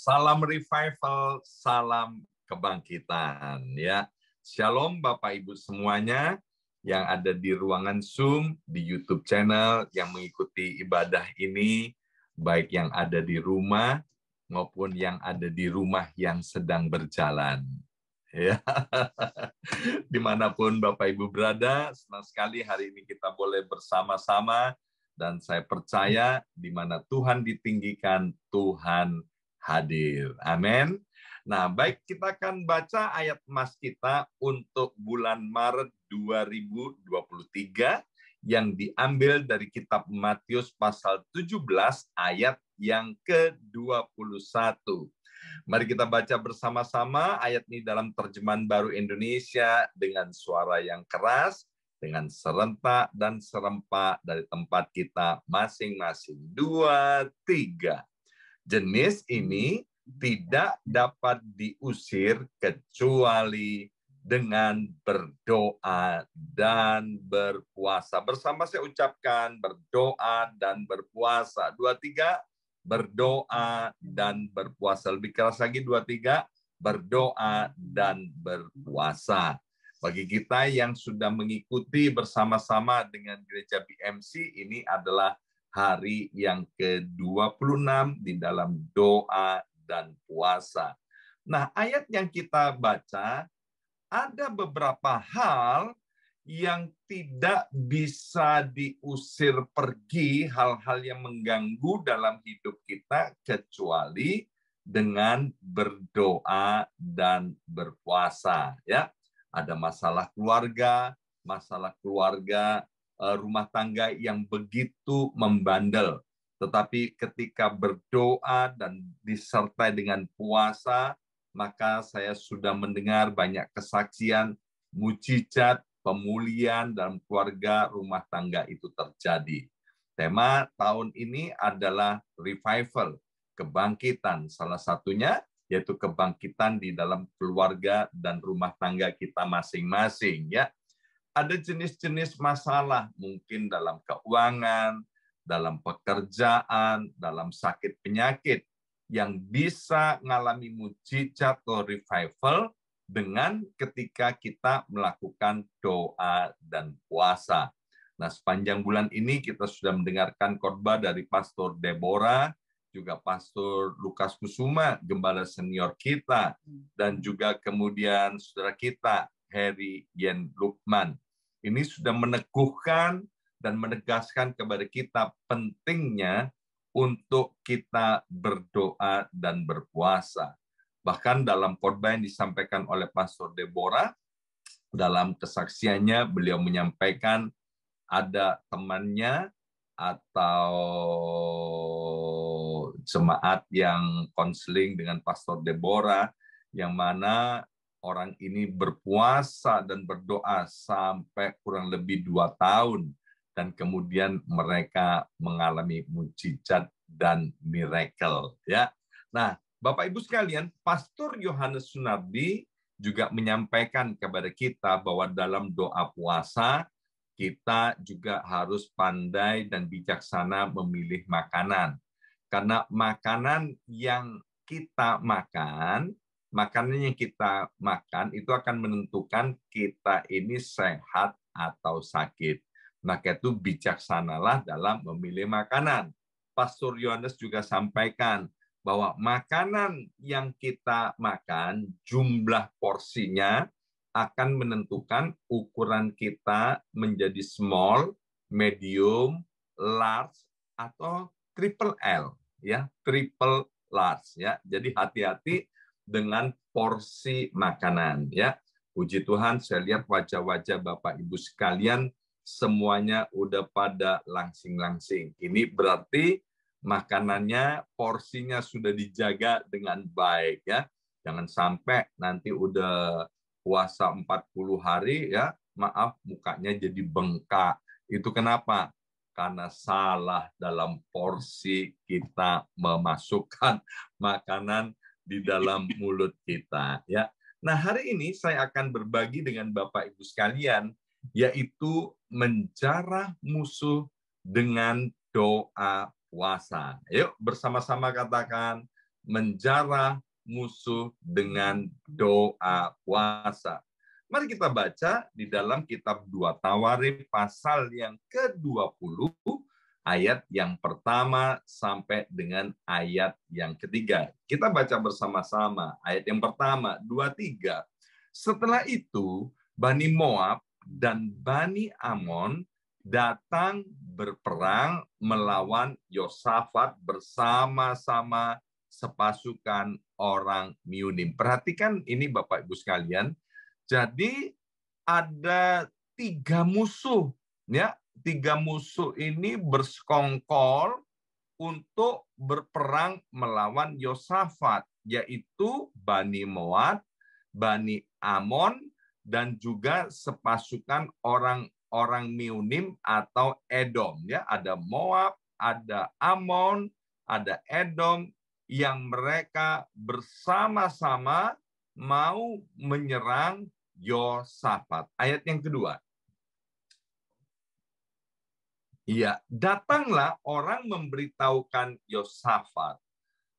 Salam revival, salam kebangkitan ya. Shalom Bapak Ibu semuanya yang ada di ruangan Zoom, di YouTube channel yang mengikuti ibadah ini, baik yang ada di rumah maupun yang ada di rumah yang sedang berjalan. Ya. Dimanapun Bapak Ibu berada, senang sekali hari ini kita boleh bersama-sama, dan saya percaya di mana Tuhan ditinggikan, Tuhan hadir. Amin. Nah, baik, kita akan baca ayat emas kita untuk bulan Maret 2023 yang diambil dari kitab Matius pasal 17 ayat yang ke-21. Mari kita baca bersama-sama ayat ini dalam terjemahan baru Indonesia dengan suara yang keras, dengan serentak dan serempak dari tempat kita masing-masing. 2, 3. Jenis ini tidak dapat diusir kecuali dengan berdoa dan berpuasa. Bersama saya ucapkan berdoa dan berpuasa. 2, 3. Berdoa dan berpuasa. Lebih keras lagi, 2, 3. Berdoa dan berpuasa. Bagi kita yang sudah mengikuti bersama-sama dengan Gereja BMC, ini adalah hari yang ke-26 di dalam doa dan puasa. Nah, ayat yang kita baca, ada beberapa hal yang tidak bisa diusir pergi, hal-hal yang mengganggu dalam hidup kita, kecuali dengan berdoa dan berpuasa. Ya, ada masalah keluarga, rumah tangga yang begitu membandel. Tetapi ketika berdoa dan disertai dengan puasa, maka saya sudah mendengar banyak kesaksian, mujizat, pemulihan dalam keluarga, rumah tangga itu terjadi. Tema tahun ini adalah revival, kebangkitan. Salah satunya yaitu kebangkitan di dalam keluarga dan rumah tangga kita masing-masing. Ya, ada jenis-jenis masalah, mungkin dalam keuangan, dalam pekerjaan, dalam sakit penyakit, yang bisa mengalami mujizat atau revival dengan ketika kita melakukan doa dan puasa. Nah, sepanjang bulan ini kita sudah mendengarkan khotbah dari Pastor Deborah, juga Pastor Lukas Kusuma, gembala senior kita, dan juga kemudian saudara kita, Harry Yen Lukman. Ini sudah meneguhkan dan menegaskan kepada kita pentingnya untuk kita berdoa dan berpuasa. Bahkan dalam khotbah yang disampaikan oleh Pastor Deborah, dalam kesaksiannya beliau menyampaikan ada temannya atau jemaat yang konseling dengan Pastor Deborah, yang mana orang ini berpuasa dan berdoa sampai kurang lebih 2 tahun. Dan kemudian mereka mengalami mujizat dan miracle. Ya. Nah, Bapak Ibu sekalian, Pastor Yohanes Sunardi juga menyampaikan kepada kita bahwa dalam doa puasa, kita juga harus pandai dan bijaksana memilih makanan. Karena makanan yang kita makan itu akan menentukan kita ini sehat atau sakit. Maka itu bijaksanalah dalam memilih makanan. Pastor Yohanes juga sampaikan bahwa makanan yang kita makan, jumlah porsinya akan menentukan ukuran kita menjadi small, medium, large, atau triple L, ya, triple large, ya. Jadi hati-hati dengan porsi makanan, ya. Puji Tuhan, saya lihat wajah-wajah Bapak Ibu sekalian semuanya udah pada langsing-langsing. Ini berarti makanannya, porsinya sudah dijaga dengan baik, ya. Jangan sampai nanti udah puasa 40 hari, ya, maaf, mukanya jadi bengkak. Itu kenapa? Karena salah dalam porsi kita memasukkan makanan di dalam mulut kita, ya. Nah, hari ini saya akan berbagi dengan Bapak Ibu sekalian, yaitu menjarah musuh dengan doa puasa. Yuk bersama-sama katakan, menjarah musuh dengan doa puasa. Mari kita baca di dalam kitab 2 Tawarikh pasal yang ke-20, ayat yang pertama sampai dengan ayat yang ketiga. Kita baca bersama-sama. Ayat yang pertama, 2-3. Setelah itu, Bani Moab dan Bani Amon datang berperang melawan Yosafat bersama-sama sepasukan orang Miunim. Perhatikan ini Bapak Ibu sekalian. Jadi ada 3 musuh, ya. 3 musuh ini bersekongkol untuk berperang melawan Yosafat, yaitu Bani Moab, Bani Amon, dan juga sepasukan orang Miunim atau Edom. Ya, ada Moab, ada Amon, ada Edom, yang mereka bersama-sama mau menyerang Yosafat. Ayat yang kedua. Ya, datanglah orang memberitahukan Yosafat,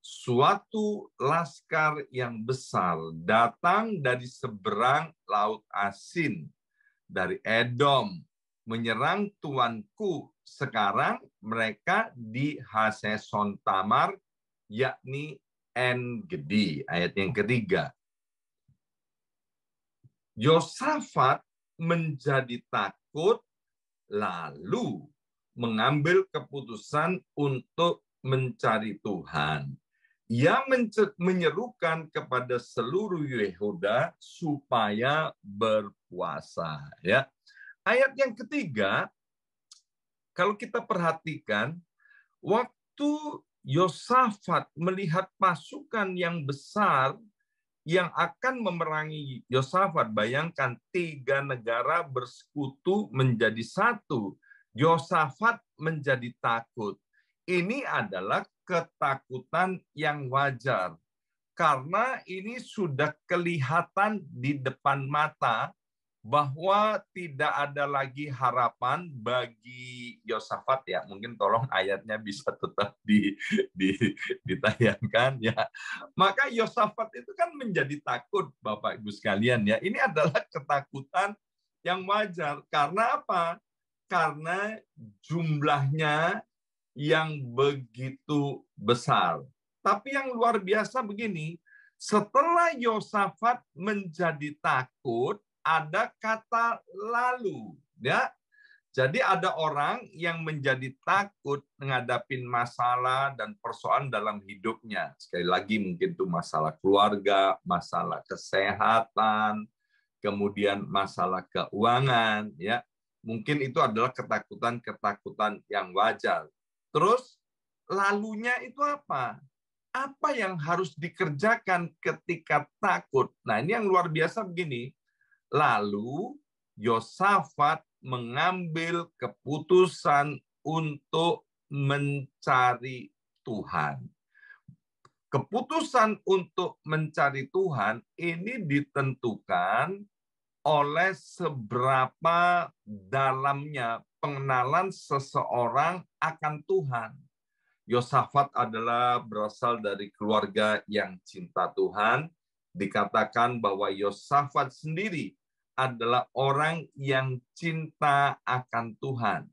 suatu laskar yang besar datang dari seberang Laut Asin, dari Edom, menyerang tuanku. Sekarang mereka di Haseson Tamar, yakni En-Gedi. Ayat yang ketiga. Yosafat menjadi takut, lalu mengambil keputusan untuk mencari Tuhan. Ia menyerukan kepada seluruh Yehuda supaya berpuasa. Ya. Ayat yang ketiga, kalau kita perhatikan, waktu Yosafat melihat pasukan yang besar yang akan memerangi Yosafat, bayangkan 3 negara bersekutu menjadi satu. Yosafat menjadi takut. Ini adalah ketakutan yang wajar. Karena ini sudah kelihatan di depan mata bahwa tidak ada lagi harapan bagi Yosafat, ya. Mungkin tolong ayatnya bisa tetap ditayangkan, ya. Maka Yosafat itu kan menjadi takut, Bapak Ibu sekalian, ya. Ini adalah ketakutan yang wajar. Karena apa? Karena jumlahnya yang begitu besar. Tapi yang luar biasa begini, setelah Yosafat menjadi takut, ada kata lalu, ya. Jadi ada orang yang menjadi takut menghadapi masalah dan persoalan dalam hidupnya. Sekali lagi mungkin itu masalah keluarga, masalah kesehatan, kemudian masalah keuangan, ya. Mungkin itu adalah ketakutan-ketakutan yang wajar. Terus lalunya itu apa? Apa yang harus dikerjakan ketika takut? Nah, ini yang luar biasa begini. Lalu Yosafat mengambil keputusan untuk mencari Tuhan. Keputusan untuk mencari Tuhan ini ditentukan oleh seberapa dalamnya pengenalan seseorang akan Tuhan. Yosafat adalah berasal dari keluarga yang cinta Tuhan. Dikatakan bahwa Yosafat sendiri adalah orang yang cinta akan Tuhan.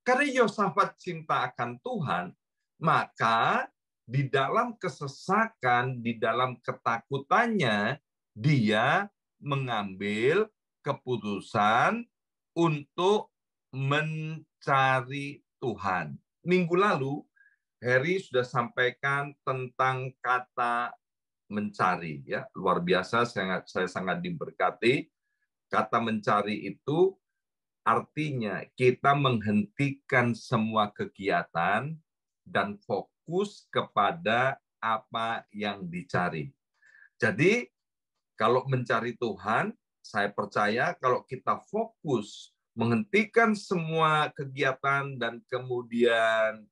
Karena Yosafat cinta akan Tuhan, maka di dalam kesesakan, di dalam ketakutannya, dia mengambil keputusan untuk mencari Tuhan. Minggu lalu, Heri sudah sampaikan tentang kata mencari, ya. Luar biasa, saya sangat diberkati. Kata mencari itu artinya kita menghentikan semua kegiatan dan fokus kepada apa yang dicari. Jadi kalau mencari Tuhan, saya percaya kalau kita fokus menghentikan semua kegiatan dan kemudian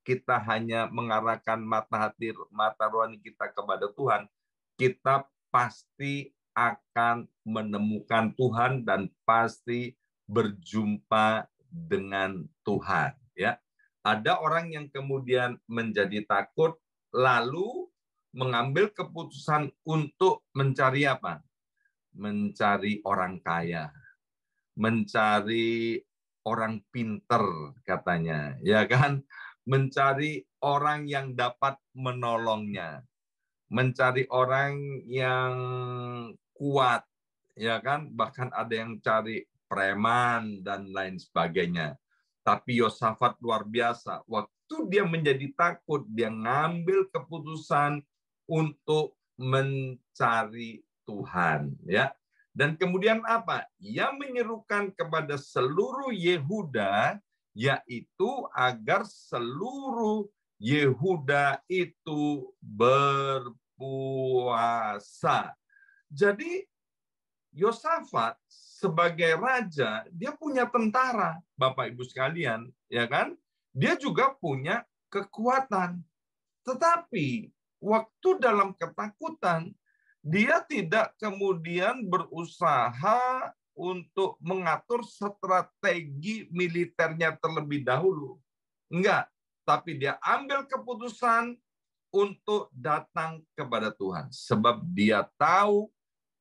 kita hanya mengarahkan mata rohani kita kepada Tuhan, kita pasti akan menemukan Tuhan dan pasti berjumpa dengan Tuhan. Ya, ada orang yang kemudian menjadi takut lalu mengambil keputusan untuk mencari apa? Mencari orang kaya, mencari orang pinter katanya, ya kan? Mencari orang yang dapat menolongnya, mencari orang yang kuat, ya kan? Bahkan ada yang cari preman dan lain sebagainya. Tapi Yosafat luar biasa. Waktu dia menjadi takut, dia ngambil keputusan untuk mencari Tuhan, ya. Dan kemudian apa? Ia menyerukan kepada seluruh Yehuda, yaitu agar seluruh Yehuda itu berpuasa. Jadi Yosafat sebagai raja, dia punya tentara, Bapak Ibu sekalian, ya kan? Dia juga punya kekuatan. Tetapi waktu dalam ketakutan, dia tidak kemudian berusaha untuk mengatur strategi militernya terlebih dahulu. Enggak, tapi dia ambil keputusan untuk datang kepada Tuhan. Sebab dia tahu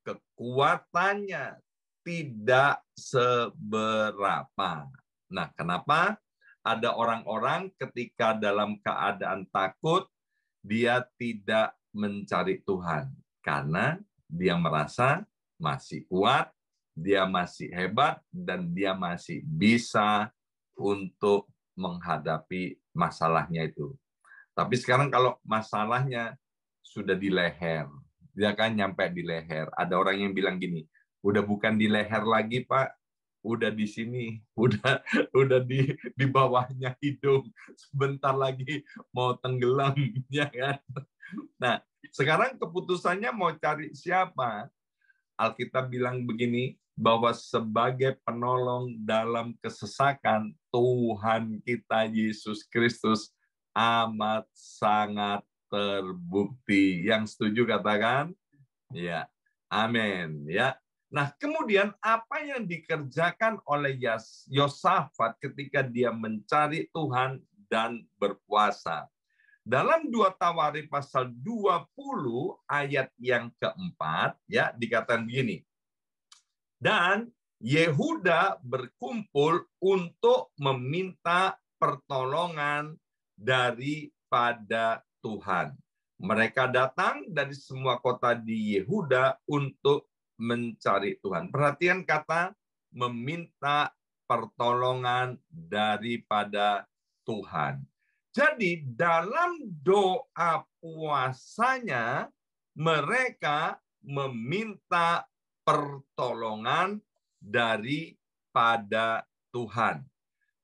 kekuatannya tidak seberapa. Nah, kenapa? Ada orang-orang ketika dalam keadaan takut, dia tidak mencari Tuhan. Karena dia merasa masih kuat, dia masih hebat, dan dia masih bisa untuk menghadapi masalahnya itu. Tapi sekarang kalau masalahnya sudah di leher, dia kan nyampe di leher. Ada orang yang bilang gini, udah bukan di leher lagi Pak, udah di sini, udah di bawahnya hidung, sebentar lagi mau tenggelam, ya kan? Nah, sekarang keputusannya mau cari siapa? Alkitab bilang begini, bahwa sebagai penolong dalam kesesakan, Tuhan kita Yesus Kristus amat sangat terbukti. Yang setuju katakan? Ya, amin. Ya. Nah, kemudian apa yang dikerjakan oleh Yosafat ketika dia mencari Tuhan dan berpuasa? Dalam 2 Tawarikh pasal 20 ayat yang keempat, ya, dikatakan begini. Dan Yehuda berkumpul untuk meminta pertolongan daripada Tuhan. Mereka datang dari semua kota di Yehuda untuk mencari Tuhan. Perhatian kata meminta pertolongan daripada Tuhan. Jadi dalam doa puasanya mereka meminta pertolongan daripada Tuhan.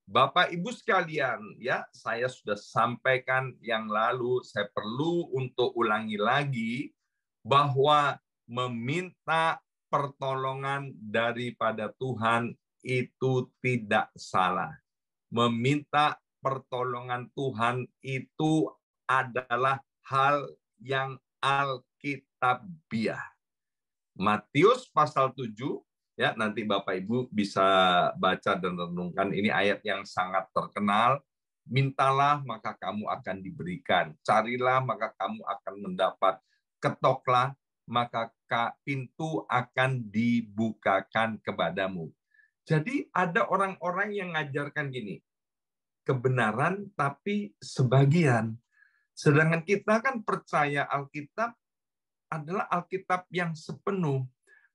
Bapak Ibu sekalian, ya, saya sudah sampaikan yang lalu, saya perlu untuk ulangi lagi bahwa meminta pertolongan daripada Tuhan itu tidak salah. Meminta pertolongan Tuhan itu adalah hal yang alkitabiah. Matius pasal 7, ya, nanti Bapak Ibu bisa baca dan renungkan. Ini ayat yang sangat terkenal. Mintalah maka kamu akan diberikan. Carilah maka kamu akan mendapat. Ketoklah maka pintu akan dibukakan kepadamu. Jadi ada orang-orang yang ngajarkan gini, kebenaran tapi sebagian. Sedangkan kita kan percaya Alkitab adalah Alkitab yang sepenuh,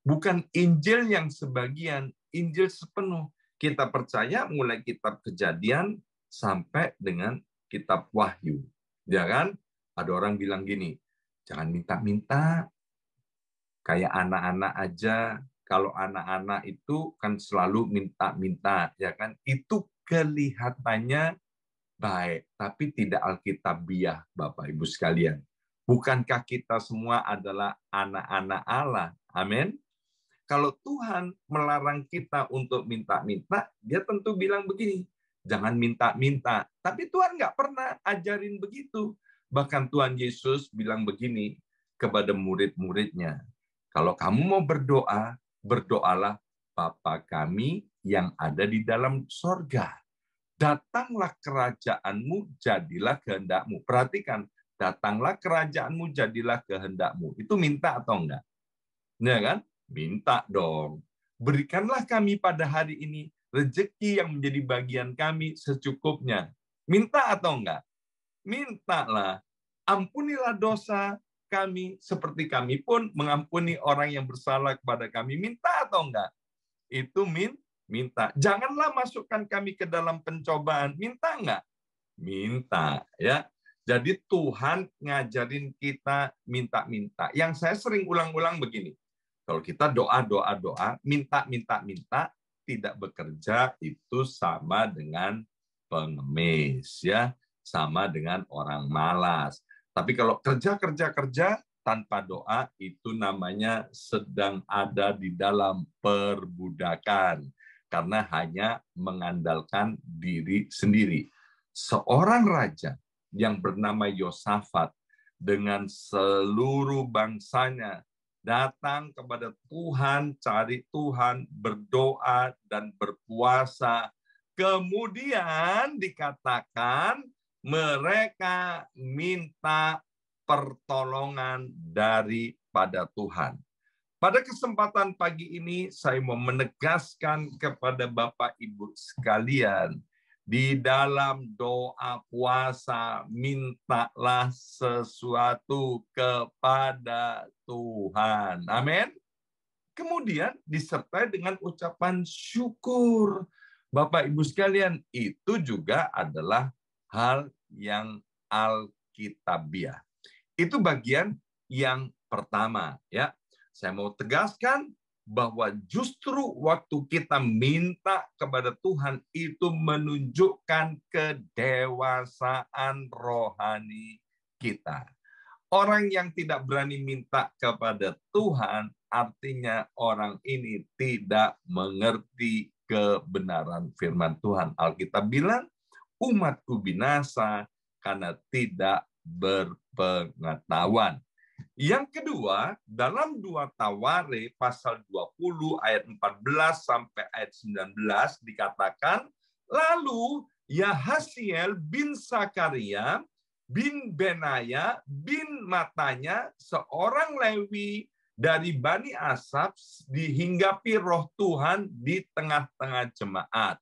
bukan Injil yang sebagian, Injil sepenuh. Kita percaya mulai kitab Kejadian sampai dengan kitab Wahyu. Ya kan? Ada orang bilang gini, jangan minta-minta, kayak anak-anak aja. Kalau anak-anak itu kan selalu minta-minta, ya kan? Itu kelihatannya baik, tapi tidak alkitabiah, Bapak Ibu sekalian. Bukankah kita semua adalah anak-anak Allah? Amin. Kalau Tuhan melarang kita untuk minta-minta, dia tentu bilang begini, jangan minta-minta. Tapi Tuhan nggak pernah ajarin begitu. Bahkan Tuhan Yesus bilang begini kepada murid-muridnya, kalau kamu mau berdoa, berdoalah Bapa kami yang ada di dalam sorga. Datanglah kerajaanmu, jadilah kehendakmu. Perhatikan, datanglah kerajaanmu, jadilah kehendakmu. Itu minta atau enggak? Ya kan? Minta dong. Berikanlah kami pada hari ini rezeki yang menjadi bagian kami secukupnya. Minta atau enggak? Mintalah. Ampunilah dosa kami seperti kami pun mengampuni orang yang bersalah kepada kami. Minta atau enggak? Itu minta. Janganlah masukkan kami ke dalam pencobaan. Minta enggak? Minta, ya. Jadi Tuhan ngajarin kita minta-minta. Yang saya sering ulang-ulang begini. Kalau kita doa, minta, tidak bekerja, itu sama dengan pengemis, ya. Sama dengan orang malas. Tapi kalau kerja tanpa doa, itu namanya sedang ada di dalam perbudakan. Karena hanya mengandalkan diri sendiri. Seorang raja yang bernama Yosafat dengan seluruh bangsanya datang kepada Tuhan, cari Tuhan, berdoa dan berpuasa. Kemudian dikatakan mereka minta pertolongan daripada Tuhan. Pada kesempatan pagi ini saya mau menegaskan kepada Bapak Ibu sekalian, di dalam doa puasa, mintalah sesuatu kepada Tuhan. Amin. Kemudian disertai dengan ucapan syukur. Bapak Ibu sekalian, itu juga adalah hal yang alkitabiah. Itu bagian yang pertama, ya. Saya mau tegaskan bahwa justru waktu kita minta kepada Tuhan itu menunjukkan kedewasaan rohani kita. Orang yang tidak berani minta kepada Tuhan, artinya orang ini tidak mengerti kebenaran firman Tuhan. Alkitab bilang, umatku binasa karena tidak berpengetahuan. Yang kedua, dalam 2 Taware pasal 20 ayat 14 sampai ayat 19 dikatakan, lalu Yahasiel bin Sakaria bin Benaya bin Matanya, seorang Lewi dari Bani Asaf, dihinggapi roh Tuhan di tengah-tengah jemaat.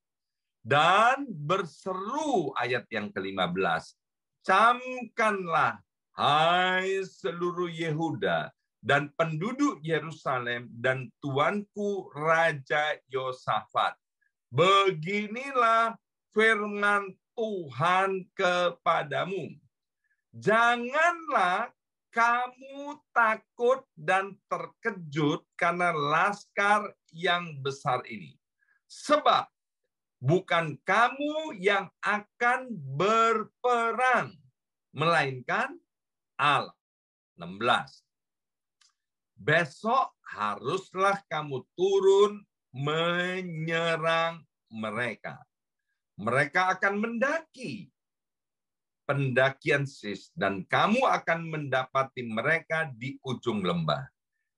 Dan berseru, ayat yang ke-15, camkanlah, hai seluruh Yehuda dan penduduk Yerusalem dan tuanku Raja Yosafat. Beginilah firman Tuhan kepadamu. Janganlah kamu takut dan terkejut karena laskar yang besar ini. Sebab bukan kamu yang akan berperang, melainkan Allah. 16. Besok haruslah kamu turun menyerang mereka. Mereka akan mendaki pendakian Sis, dan kamu akan mendapati mereka di ujung lembah,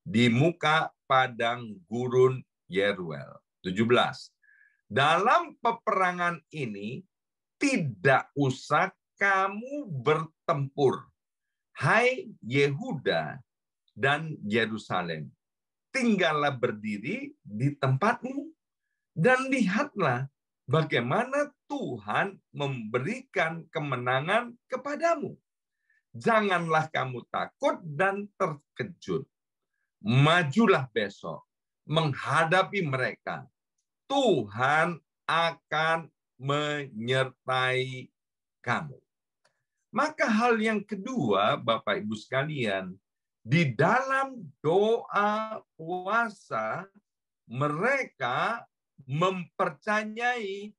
di muka padang gurun Yeruel. 17. Dalam peperangan ini tidak usah kamu bertempur, hai Yehuda dan Yerusalem, tinggallah berdiri di tempatmu dan lihatlah bagaimana Tuhan memberikan kemenangan kepadamu. Janganlah kamu takut dan terkejut. Majulah besok menghadapi mereka. Tuhan akan menyertai kamu. Maka hal yang kedua, Bapak Ibu sekalian, di dalam doa puasa, mereka mempercayai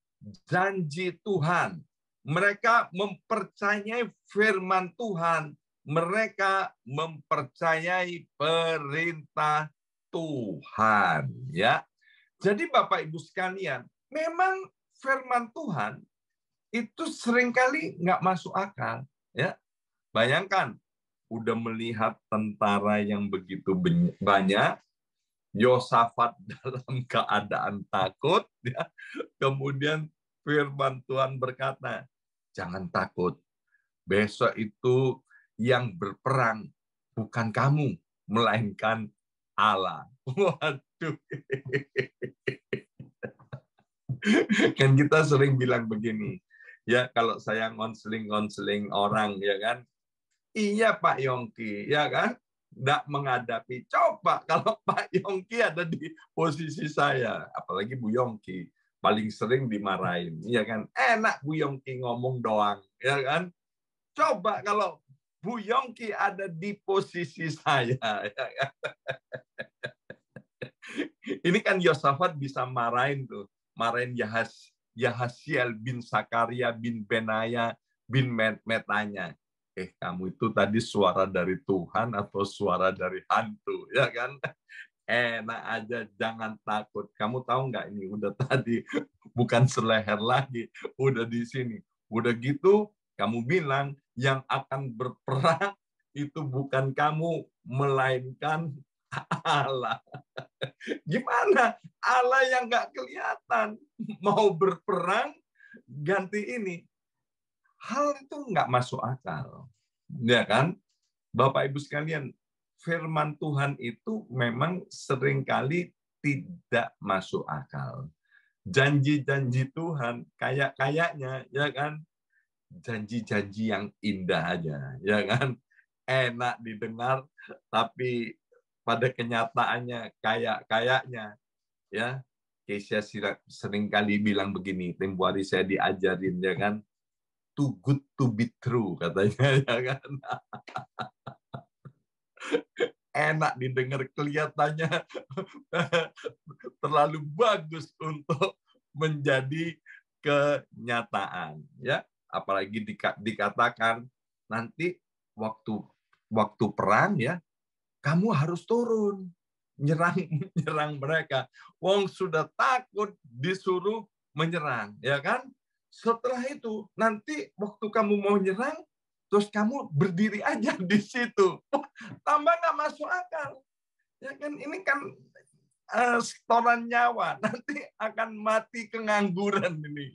janji Tuhan. Mereka mempercayai firman Tuhan. Mereka mempercayai perintah Tuhan. Ya. Jadi Bapak Ibu sekalian, memang firman Tuhan itu seringkali nggak masuk akal, ya. Bayangkan, udah melihat tentara yang begitu banyak, Yosafat dalam keadaan takut, ya. Kemudian firman Tuhan berkata, jangan takut. Besok itu yang berperang bukan kamu, melainkan Allah. Waduh. Kan kita sering bilang begini, ya kalau saya konseling orang, ya kan, iya Pak Yongki, ya kan, nggak menghadapi. Coba kalau Pak Yongki ada di posisi saya, apalagi Bu Yongki, paling sering dimarahin, ya kan. Enak Bu Yongki ngomong doang, ya kan. Coba kalau Bu Yongki ada di posisi saya, ya kan? Ini kan Yosafat bisa marahin tuh, marahin Yahasiel bin Sakaria bin Benaya bin Metanya. Kamu itu tadi suara dari Tuhan atau suara dari hantu, ya kan? Enak aja, jangan takut. Kamu tahu nggak ini udah tadi bukan seleher lagi, udah di sini. Udah gitu, kamu bilang yang akan berperang itu bukan kamu, melainkan Allah. Gimana? Allah yang nggak kelihatan mau berperang ganti ini. Hal itu nggak masuk akal. Ya kan? Bapak Ibu sekalian, firman Tuhan itu memang seringkali tidak masuk akal. Janji-janji Tuhan kayaknya, ya kan? Janji-janji yang indah aja, ya kan? Enak didengar, tapi pada kenyataannya kayaknya, ya. Keisha sering kali bilang begini, tempo hari saya diajarin, ya kan, too good to be true, katanya, ya kan. Enak didengar, kelihatannya terlalu bagus untuk menjadi kenyataan, ya. Apalagi dikatakan nanti waktu perang, ya, kamu harus turun nyerang mereka. Wong sudah takut disuruh menyerang, ya kan? Setelah itu nanti waktu kamu mau nyerang, terus kamu berdiri aja di situ. Tambah nggak masuk akal. Ya kan, ini kan setoran nyawa, nanti akan mati kengangguran ini.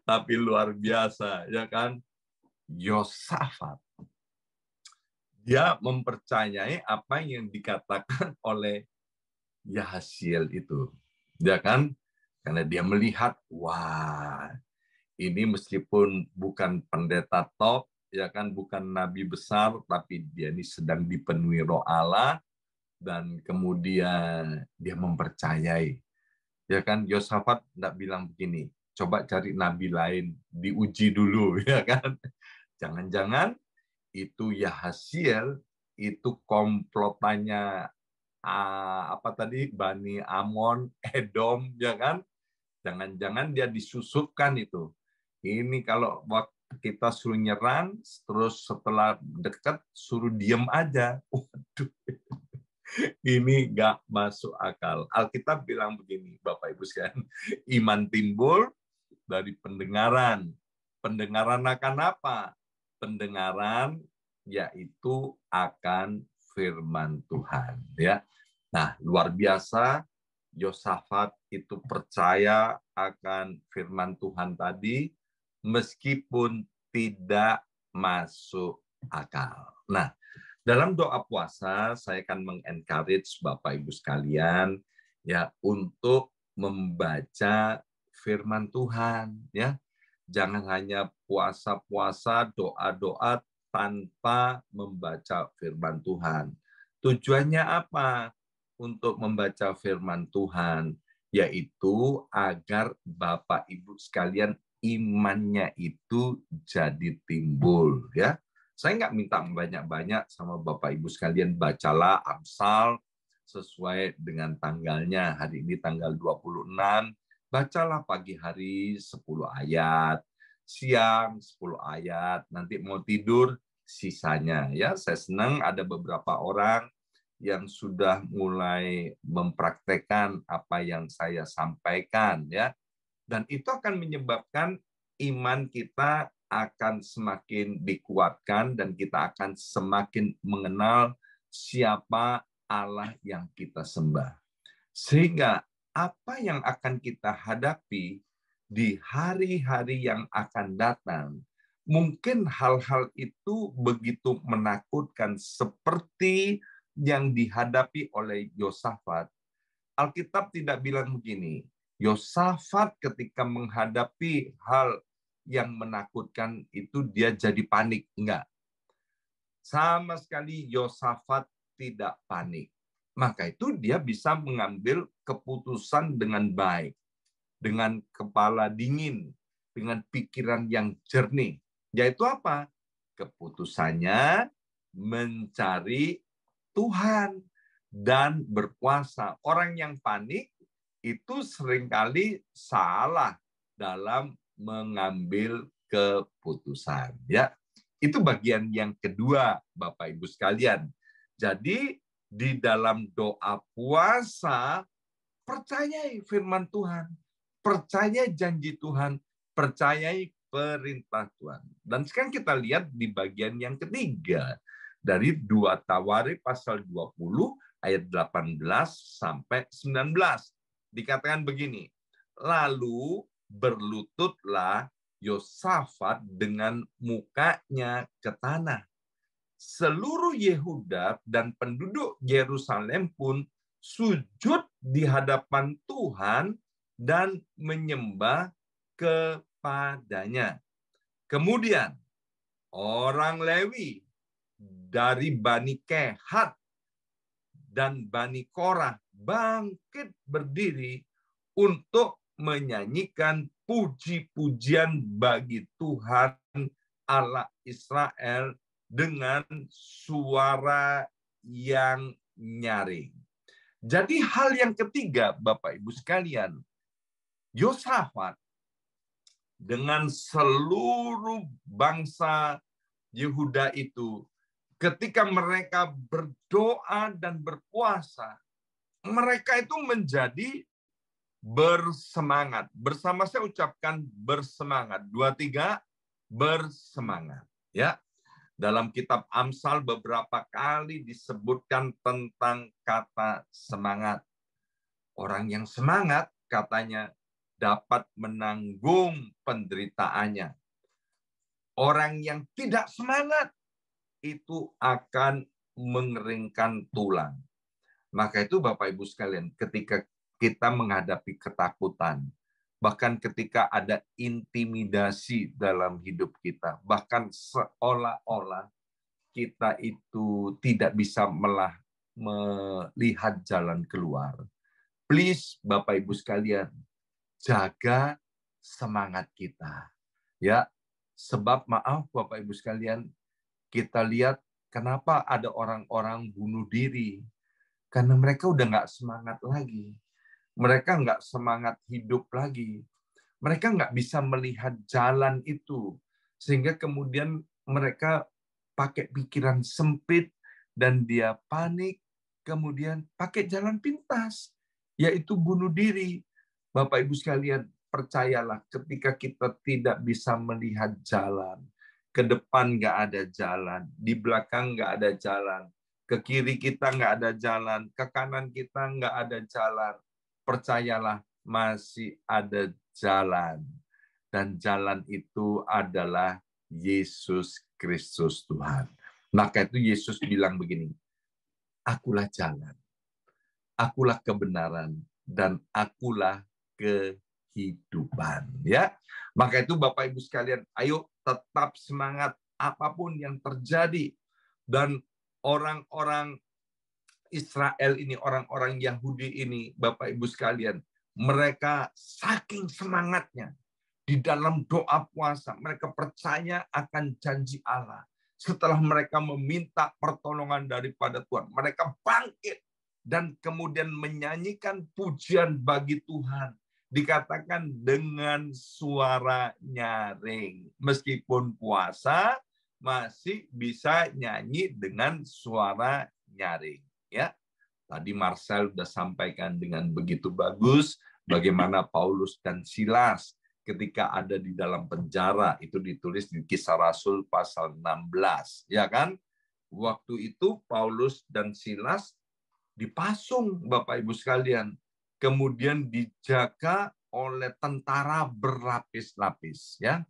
Tapi luar biasa, ya kan? Yosafat, dia mempercayai apa yang dikatakan oleh Yahasiel itu, ya kan? Karena dia melihat, wah, ini meskipun bukan pendeta top, ya kan, bukan nabi besar, tapi dia ini sedang dipenuhi Roh Allah, dan kemudian dia mempercayai, ya kan. Yosafat tidak bilang begini, coba cari nabi lain, diuji dulu, ya kan. Jangan-jangan itu Yahasiel, itu komplotannya apa tadi, Bani Amon, Edom, ya kan? Jangan-jangan dia disusupkan itu. Ini kalau waktu kita suruh nyerang, terus setelah dekat suruh diem aja. Waduh, ini nggak masuk akal. Alkitab bilang begini, Bapak Ibu sekalian, iman timbul dari pendengaran. Pendengaran akan apa? Pendengaran yaitu akan firman Tuhan, ya. Nah, luar biasa, Yosafat itu percaya akan firman Tuhan tadi meskipun tidak masuk akal. Nah, dalam doa puasa saya akan mengencourage Bapak Ibu sekalian, ya, untuk membaca firman Tuhan, ya. Jangan hanya puasa-puasa, doa-doa tanpa membaca firman Tuhan. Tujuannya apa? Untuk membaca firman Tuhan, yaitu agar Bapak Ibu sekalian imannya itu jadi timbul, ya. Saya nggak minta banyak-banyak sama Bapak Ibu sekalian, bacalah Amsal sesuai dengan tanggalnya. Hari ini tanggal 26, bacalah pagi hari 10 ayat, siang 10 ayat, nanti mau tidur sisanya, ya. Saya senang ada beberapa orang yang sudah mulai mempraktekkan apa yang saya sampaikan, ya. Dan itu akan menyebabkan iman kita akan semakin dikuatkan dan kita akan semakin mengenal siapa Allah yang kita sembah. Sehingga apa yang akan kita hadapi di hari-hari yang akan datang, mungkin hal-hal itu begitu menakutkan seperti yang dihadapi oleh Yosafat. Alkitab tidak bilang begini, Yosafat ketika menghadapi hal yang menakutkan itu dia jadi panik. Enggak. Sama sekali Yosafat tidak panik. Maka itu dia bisa mengambil keputusan dengan baik, dengan kepala dingin, dengan pikiran yang jernih. Yaitu apa? Keputusannya mencari Tuhan dan berpuasa. Orang yang panik itu seringkali salah dalam mengambil keputusan. Ya, itu bagian yang kedua, Bapak Ibu sekalian. Jadi di dalam doa puasa, percayai firman Tuhan, percayai janji Tuhan, percayai perintah Tuhan. Dan sekarang kita lihat di bagian yang ketiga, dari 2 Tawarikh pasal 20 ayat 18 sampai 19. Dikatakan begini, lalu berlututlah Yosafat dengan mukanya ke tanah. Seluruh Yehuda dan penduduk Yerusalem pun sujud di hadapan Tuhan dan menyembah kepadanya. Kemudian orang Lewi dari Bani Kehat dan Bani Korah bangkit berdiri untuk menyanyikan puji-pujian bagi Tuhan Allah Israel dengan suara yang nyaring. Jadi hal yang ketiga, Bapak Ibu sekalian, Yosafat dengan seluruh bangsa Yehuda itu, ketika mereka berdoa dan berpuasa, mereka itu menjadi bersemangat. Bersama saya ucapkan bersemangat. 2, 3, bersemangat. Ya. Dalam kitab Amsal beberapa kali disebutkan tentang kata semangat. Orang yang semangat katanya dapat menanggung penderitaannya. Orang yang tidak semangat itu akan mengeringkan tulang. Maka itu Bapak Ibu sekalian, ketika kita menghadapi ketakutan, bahkan ketika ada intimidasi dalam hidup kita, bahkan seolah-olah kita itu tidak bisa melihat jalan keluar. Please, Bapak Ibu sekalian, jaga semangat kita. Ya, sebab maaf Bapak Ibu sekalian, kita lihat kenapa ada orang-orang bunuh diri. Karena mereka udah nggak semangat lagi. Mereka nggak semangat hidup lagi. Mereka nggak bisa melihat jalan itu. Sehingga kemudian mereka pakai pikiran sempit dan dia panik. Kemudian pakai jalan pintas, yaitu bunuh diri. Bapak Ibu sekalian, percayalah ketika kita tidak bisa melihat jalan, ke depan nggak ada jalan, di belakang nggak ada jalan, ke kiri kita nggak ada jalan, ke kanan kita nggak ada jalan. Percayalah masih ada jalan. Dan jalan itu adalah Yesus Kristus Tuhan. Maka itu Yesus bilang begini, akulah jalan, akulah kebenaran, dan akulah kehidupan. Ya, maka itu Bapak Ibu sekalian, ayo tetap semangat apapun yang terjadi. Dan orang-orang Israel ini, orang-orang Yahudi ini, Bapak Ibu sekalian, mereka saking semangatnya di dalam doa puasa, mereka percaya akan janji Allah. Setelah mereka meminta pertolongan daripada Tuhan, mereka bangkit dan kemudian menyanyikan pujian bagi Tuhan. Dikatakan dengan suara nyaring. Meskipun puasa, masih bisa nyanyi dengan suara nyaring. Ya, tadi Marcel sudah sampaikan dengan begitu bagus bagaimana Paulus dan Silas ketika ada di dalam penjara, itu ditulis di Kisah Rasul pasal 16, ya kan? Waktu itu Paulus dan Silas dipasung, Bapak Ibu sekalian, kemudian dijaga oleh tentara berlapis-lapis, ya.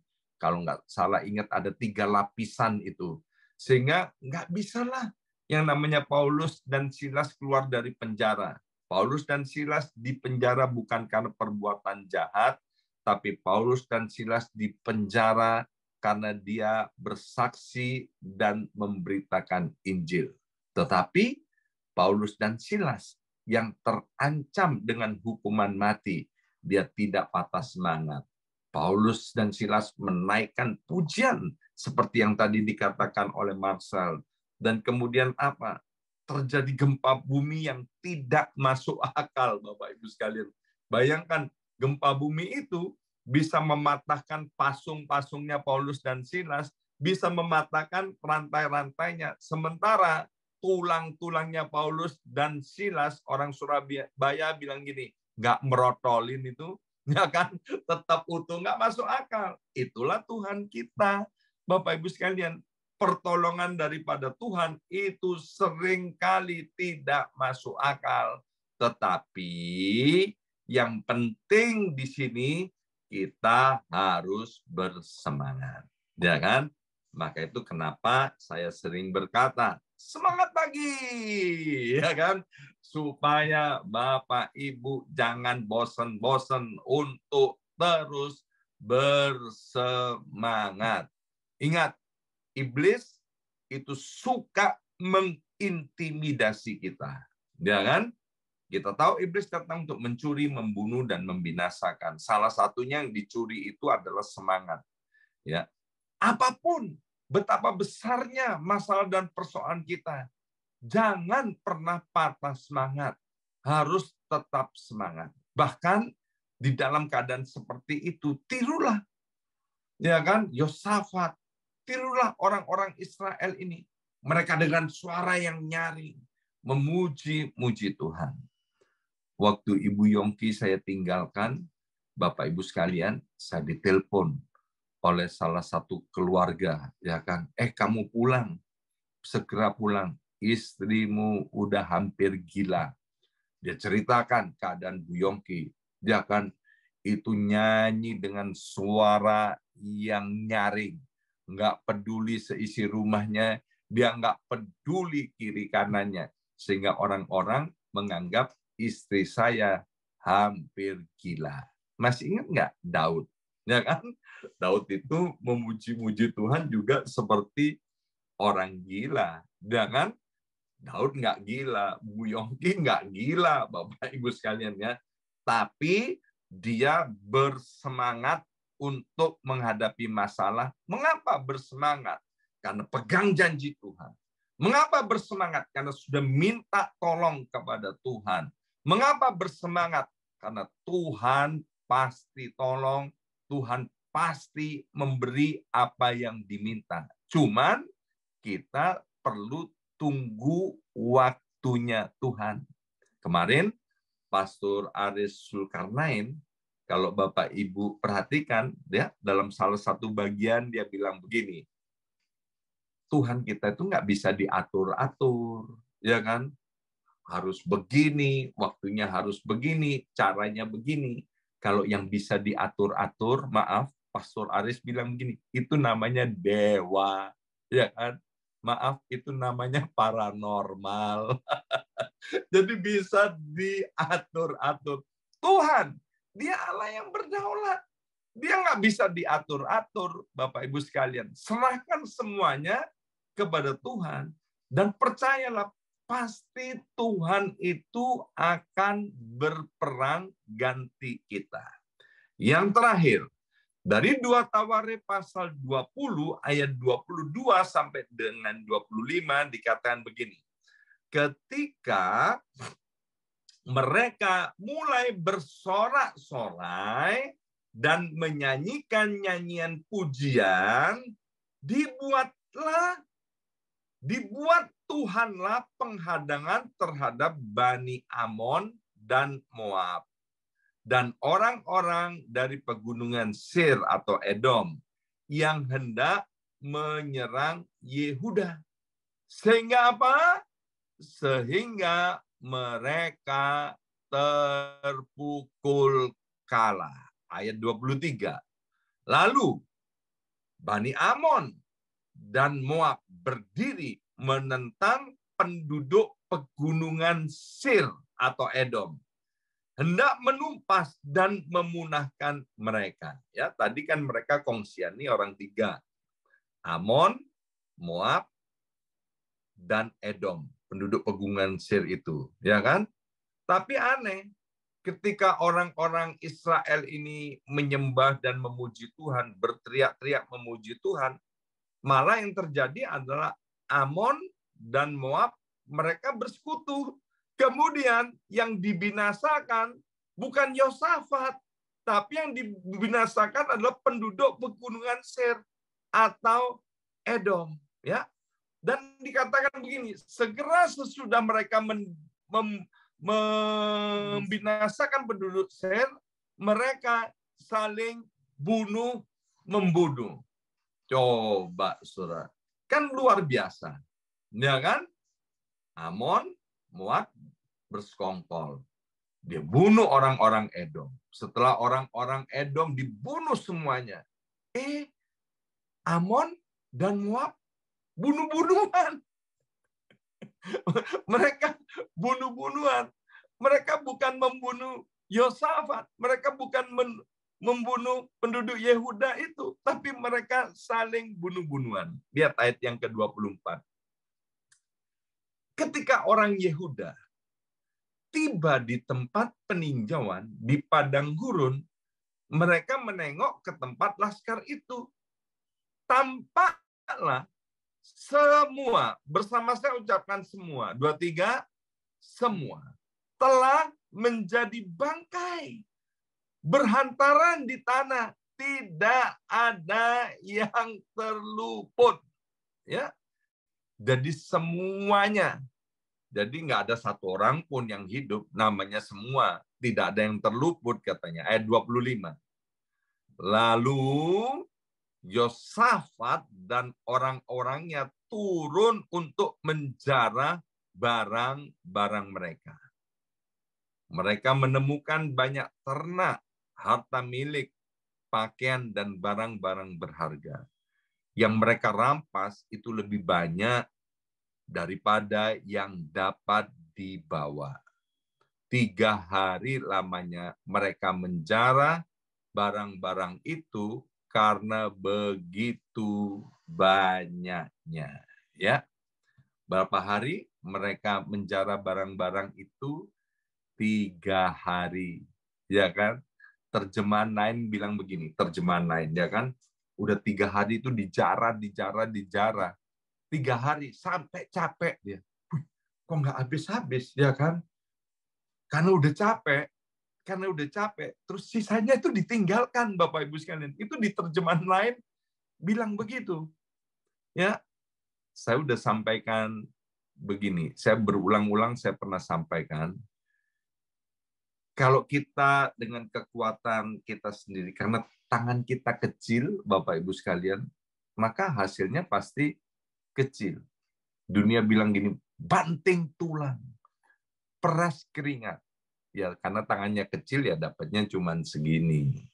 Kalau nggak salah ingat ada 3 lapisan itu. Sehingga nggak bisalah yang namanya Paulus dan Silas keluar dari penjara. Paulus dan Silas di penjara bukan karena perbuatan jahat, tapi Paulus dan Silas di penjara karena dia bersaksi dan memberitakan Injil. Tetapi Paulus dan Silas yang terancam dengan hukuman mati, dia tidak patah semangat. Paulus dan Silas menaikkan pujian seperti yang tadi dikatakan oleh Marcel. Dan kemudian apa? Terjadi gempa bumi yang tidak masuk akal, Bapak Ibu sekalian. Bayangkan gempa bumi itu bisa mematahkan pasung-pasungnya Paulus dan Silas, bisa mematahkan rantai-rantainya. Sementara tulang-tulangnya Paulus dan Silas, orang Surabaya bilang gini, nggak merotolin itu, ya kan, tetap utuh, nggak masuk akal. Itulah Tuhan kita, Bapak Ibu sekalian. Pertolongan daripada Tuhan itu seringkali tidak masuk akal. Tetapi yang penting di sini kita harus bersemangat, ya kan? Maka itu kenapa saya sering berkata, semangat pagi, ya kan? Supaya Bapak Ibu jangan bosan-bosan untuk terus bersemangat. Ingat, iblis itu suka mengintimidasi kita, ya kan? Kita tahu iblis datang untuk mencuri, membunuh, dan membinasakan. Salah satunya yang dicuri itu adalah semangat. Ya, apapun betapa besarnya masalah dan persoalan kita, jangan pernah patah semangat. Harus tetap semangat. Bahkan di dalam keadaan seperti itu, tirulah, ya kan, Yosafat, tirulah orang-orang Israel ini. Mereka dengan suara yang nyaring memuji-muji Tuhan. Waktu Ibu Yongki saya tinggalkan, Bapak Ibu sekalian, saya ditelepon oleh salah satu keluarga, ya kan, kamu pulang, segera pulang, istrimu udah hampir gila. Dia ceritakan keadaan Bu Yongki, dia kan itu nyanyi dengan suara yang nyaring, nggak peduli seisi rumahnya, dia nggak peduli kiri kanannya, sehingga orang-orang menganggap istri saya hampir gila. Masih ingat nggak Daud? Ya kan? Daud itu memuji-muji Tuhan juga seperti orang gila. Ya kan? Daud nggak gila, Bu Yongki nggak gila, Bapak Ibu sekalian ya. Tapi dia bersemangat untuk menghadapi masalah. Mengapa bersemangat? Karena pegang janji Tuhan. Mengapa bersemangat? Karena sudah minta tolong kepada Tuhan. Mengapa bersemangat? Karena Tuhan pasti tolong, Tuhan pasti memberi apa yang diminta. Cuman kita perlu tunggu waktunya Tuhan. Kemarin Pastor Aris Zulkarnain, kalau Bapak Ibu perhatikan, ya, dalam salah satu bagian dia bilang begini, Tuhan kita itu nggak bisa diatur-atur, ya kan? Harus begini, waktunya harus begini, caranya begini. Kalau yang bisa diatur-atur, maaf, Pastor Aris bilang begini, itu namanya dewa, ya kan? Maaf, itu namanya paranormal. Jadi bisa diatur-atur. Tuhan, dia Allah yang berdaulat. Dia nggak bisa diatur-atur, Bapak Ibu sekalian. Serahkan semuanya kepada Tuhan. Dan percayalah, pasti Tuhan itu akan berperang ganti kita. Yang terakhir, dari 2 Tawarik pasal 20 ayat 22 sampai dengan 25 dikatakan begini. Ketika mereka mulai bersorak-sorai dan menyanyikan nyanyian pujian, dibuat Tuhanlah penghadangan terhadap Bani Amon dan Moab dan orang-orang dari pegunungan Seir atau Edom yang hendak menyerang Yehuda. Sehingga apa? Sehingga mereka terpukul kalah. Ayat 23. Lalu Bani Amon dan Moab berdiri menentang penduduk pegunungan Sir atau Edom, hendak menumpas dan memunahkan mereka. Ya, tadi kan mereka kongsian nih orang tiga. Amon, Moab, dan Edom, penduduk pegunungan Sir itu, ya kan? Tapi aneh, ketika orang-orang Israel ini menyembah dan memuji Tuhan, berteriak-teriak memuji Tuhan, malah yang terjadi adalah Amon dan Moab, mereka bersekutu. Kemudian yang dibinasakan bukan Yosafat, tapi yang dibinasakan adalah penduduk pegunungan Seir atau Edom. Ya, dan dikatakan begini, segera sesudah mereka membinasakan penduduk Seir, mereka saling membunuh. Coba, saudara, kan luar biasa, ya kan? Amon, Moab bersekongkol. Dia bunuh orang-orang Edom. Setelah orang-orang Edom dibunuh semuanya, Amon dan Moab bunuh-bunuhan. Mereka bunuh-bunuhan. Mereka bukan membunuh Yosafat. Mereka bukan membunuh penduduk Yehuda itu. Tapi mereka saling bunuh-bunuhan. Lihat ayat yang ke-24. Ketika orang Yehuda tiba di tempat peninjauan di padang gurun, mereka menengok ke tempat laskar itu. Tampaklah semua, bersama saya ucapkan semua, 2, 3, semua telah menjadi bangkai, berhantaran di tanah, tidak ada yang terluput. Ya, jadi semuanya. Jadi nggak ada satu orang pun yang hidup, namanya semua. Tidak ada yang terluput katanya. Ayat 25. Lalu Yosafat dan orang-orangnya turun untuk menjarah barang-barang mereka. Mereka menemukan banyak ternak, harta milik, pakaian, dan barang-barang berharga. Yang mereka rampas itu lebih banyak daripada yang dapat dibawa. 3 hari lamanya mereka menjarah barang-barang itu karena begitu banyaknya. Ya, berapa hari mereka menjarah barang-barang itu? 3 hari, ya kan? Terjemahan lain bilang begini, terjemahan lain, ya kan? Udah 3 hari itu dijarah. 3 hari sampai capek dia. Kok nggak habis-habis, ya kan? Karena udah capek, terus sisanya itu ditinggalkan, Bapak Ibu sekalian. Itu di terjemahan lain bilang begitu. Ya, saya udah sampaikan begini. Saya berulang-ulang saya pernah sampaikan. Kalau kita dengan kekuatan kita sendiri, karena tangan kita kecil, Bapak Ibu sekalian, maka hasilnya pasti kecil. Dunia bilang gini, banting tulang, peras keringat. Ya, karena tangannya kecil ya dapatnya cuma segini.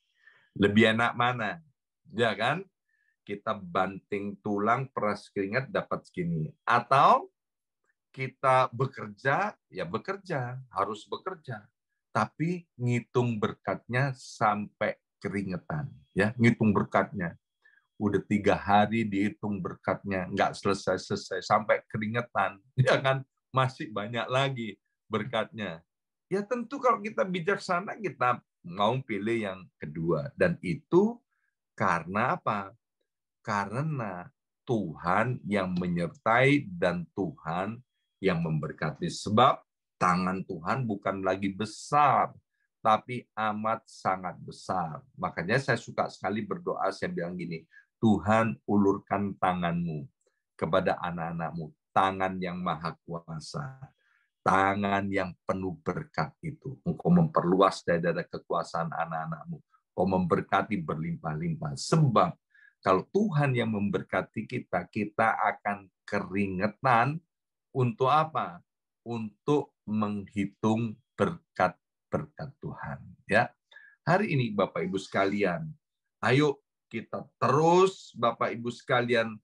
Lebih enak mana? Ya kan? Kita banting tulang, peras keringat dapat segini. Atau kita bekerja, ya bekerja, harus bekerja. Tapi ngitung berkatnya sampai keringetan. Ya, ngitung berkatnya. Udah 3 hari dihitung berkatnya, nggak selesai-selesai, sampai keringetan. Ya kan? Masih banyak lagi berkatnya. Ya tentu kalau kita bijaksana, kita mau pilih yang kedua. Dan itu karena apa? Karena Tuhan yang menyertai dan Tuhan yang memberkati. Sebab tangan Tuhan bukan lagi besar, tapi amat sangat besar. Makanya saya suka sekali berdoa, saya bilang gini, Tuhan ulurkan tanganmu kepada anak-anakmu, tangan yang maha kuasa, tangan yang penuh berkat itu. Engkau memperluas dada kekuasaan anak-anakmu, engkau memberkati berlimpah-limpah. Sebab kalau Tuhan yang memberkati kita, kita akan keringetan untuk apa? Untuk menghitung berkat-berkat Tuhan. Ya, hari ini Bapak Ibu sekalian, ayo kita terus Bapak Ibu sekalian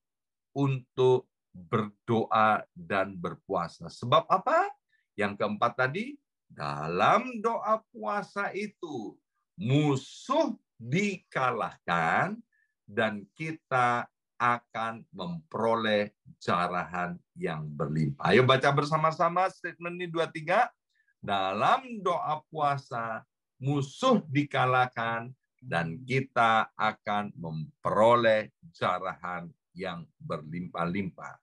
untuk berdoa dan berpuasa. Sebab apa? Yang keempat tadi, dalam doa puasa itu musuh dikalahkan dan kita akan memperoleh jarahan yang berlimpah. Ayo baca bersama-sama statement ini 2-3. Dalam doa puasa musuh dikalahkan dan kita akan memperoleh jarahan yang berlimpah-limpah.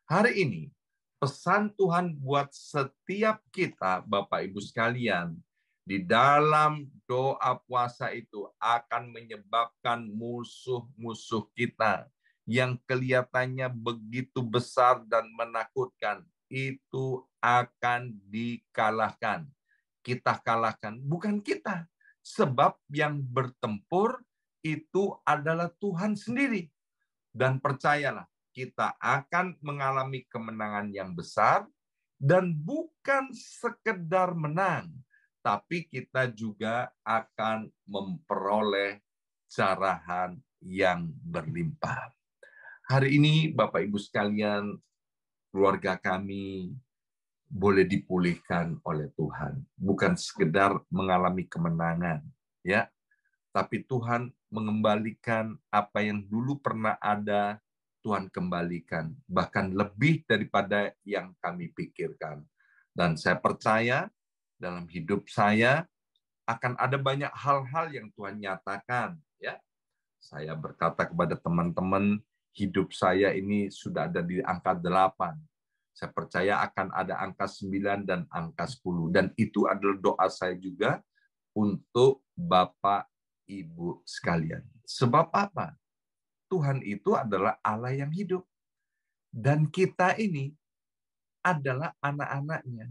Hari ini, pesan Tuhan buat setiap kita, Bapak Ibu sekalian, di dalam doa puasa itu akan menyebabkan musuh-musuh kita yang kelihatannya begitu besar dan menakutkan, itu akan dikalahkan. Kita kalahkan, bukan kita. Sebab yang bertempur itu adalah Tuhan sendiri. Dan percayalah, kita akan mengalami kemenangan yang besar dan bukan sekedar menang, tapi kita juga akan memperoleh jarahan yang berlimpah. Hari ini Bapak Ibu sekalian, keluarga kami boleh dipulihkan oleh Tuhan, bukan sekedar mengalami kemenangan, ya, tapi Tuhan mengembalikan apa yang dulu pernah ada. Tuhan kembalikan, bahkan lebih daripada yang kami pikirkan. Dan saya percaya dalam hidup saya akan ada banyak hal-hal yang Tuhan nyatakan. Ya, saya berkata kepada teman-teman, hidup saya ini sudah ada di angka 8. Saya percaya akan ada angka 9 dan angka 10. Dan itu adalah doa saya juga untuk Bapak Ibu sekalian. Sebab apa? Tuhan itu adalah Allah yang hidup. Dan kita ini adalah anak-anaknya.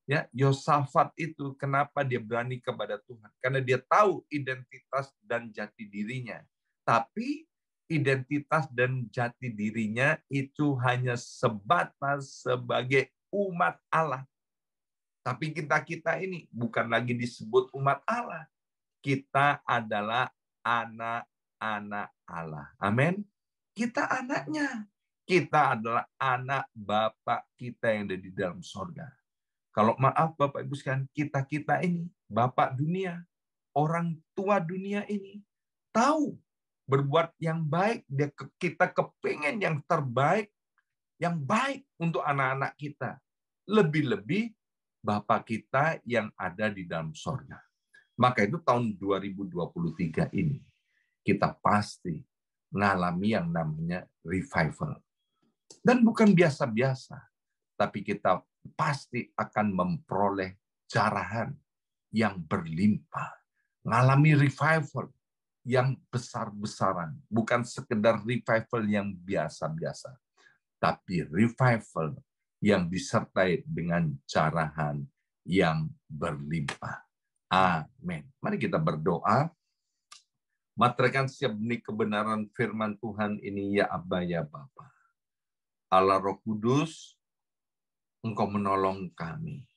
Ya, Yosafat itu kenapa dia berani kepada Tuhan? Karena dia tahu identitas dan jati dirinya. Tapi identitas dan jati dirinya itu hanya sebatas sebagai umat Allah. Tapi kita ini bukan lagi disebut umat Allah. Kita adalah anak-anak Allah. Amin. Kita anaknya. Kita adalah anak Bapak kita yang ada di dalam sorga. Kalau maaf Bapak Ibu sekalian, kita ini, Bapak dunia, orang tua dunia ini, tahu berbuat yang baik, kita kepingin yang terbaik, yang baik untuk anak-anak kita. Lebih-lebih Bapak kita yang ada di dalam sorga. Maka itu tahun 2023 ini, kita pasti mengalami yang namanya revival. Dan bukan biasa-biasa, tapi kita pasti akan memperoleh jarahan yang berlimpah. Mengalami revival yang besar-besaran. Bukan sekedar revival yang biasa-biasa, tapi revival yang disertai dengan jarahan yang berlimpah. Amin. Mari kita berdoa. Materaikan setiap benih kebenaran firman Tuhan ini, ya Abba, ya Bapa. Allah Roh Kudus, Engkau menolong kami,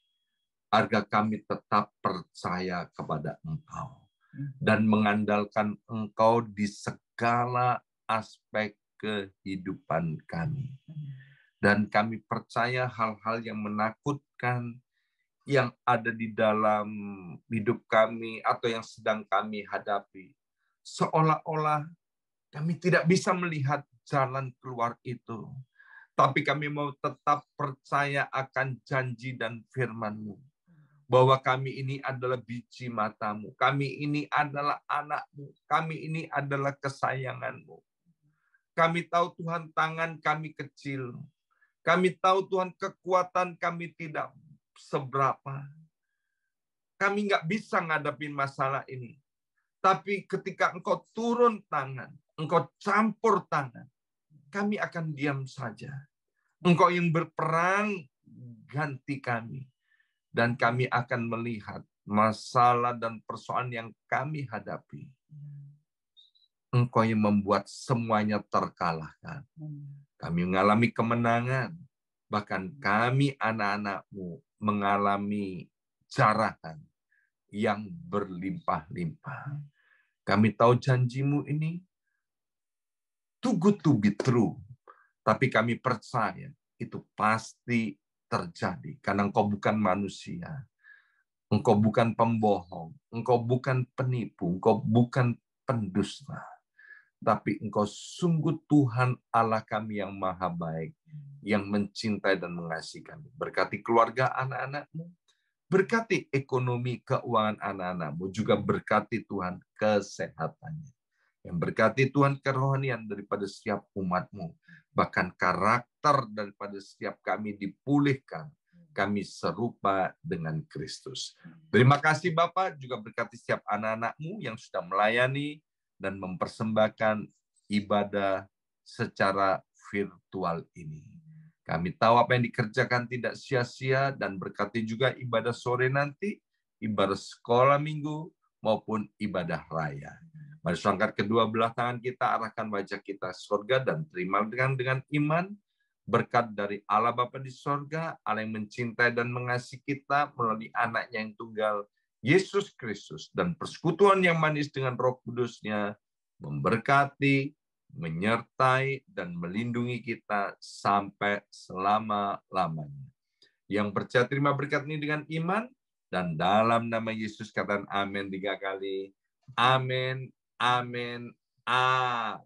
agar kami tetap percaya kepada Engkau, dan mengandalkan Engkau di segala aspek kehidupan kami. Dan kami percaya hal-hal yang menakutkan, yang ada di dalam hidup kami, atau yang sedang kami hadapi, seolah-olah kami tidak bisa melihat jalan keluar itu. Tapi kami mau tetap percaya akan janji dan firman-Mu. Bahwa kami ini adalah biji mata-Mu. Kami ini adalah anak-Mu. Kami ini adalah kesayangan-Mu. Kami tahu Tuhan, tangan kami kecil. Kami tahu Tuhan, kekuatan kami tidak seberapa. Kami nggak bisa ngadapin masalah ini. Tapi ketika Engkau turun tangan, Engkau campur tangan, kami akan diam saja. Engkau yang berperang, ganti kami. Dan kami akan melihat masalah dan persoalan yang kami hadapi. Engkau yang membuat semuanya terkalahkan. Kami mengalami kemenangan. Bahkan kami anak-anak-Mu mengalami jarahan yang berlimpah-limpah. Kami tahu janji-Mu ini too good to be true. Tapi kami percaya itu pasti terjadi. Karena Engkau bukan manusia. Engkau bukan pembohong. Engkau bukan penipu. Engkau bukan pendusta. Tapi Engkau sungguh Tuhan Allah kami yang maha baik. Yang mencintai dan mengasihi kami. Berkati keluarga anak-anak-Mu. Berkati ekonomi keuangan anak-anak-Mu. Juga berkati Tuhan kesehatannya. Yang berkati Tuhan kerohanian daripada setiap umat-Mu. Bahkan karakter daripada setiap kami dipulihkan. Kami serupa dengan Kristus. Terima kasih Bapak, juga berkati setiap anak-anak-Mu yang sudah melayani dan mempersembahkan ibadah secara virtual ini. Kami tahu apa yang dikerjakan tidak sia-sia dan berkati juga ibadah sore nanti, ibadah sekolah minggu, maupun ibadah raya. Mari angkat kedua belah tangan kita, arahkan wajah kita surga dan terima dengan iman berkat dari Allah Bapa di surga, Allah yang mencintai dan mengasihi kita melalui anaknya yang tunggal, Yesus Kristus, dan persekutuan yang manis dengan Roh Kudus-Nya memberkati, menyertai, dan melindungi kita sampai selama-lamanya. Yang percaya terima berkat ini dengan iman, dan dalam nama Yesus katakan amin 3 kali. Amin, amin, amin.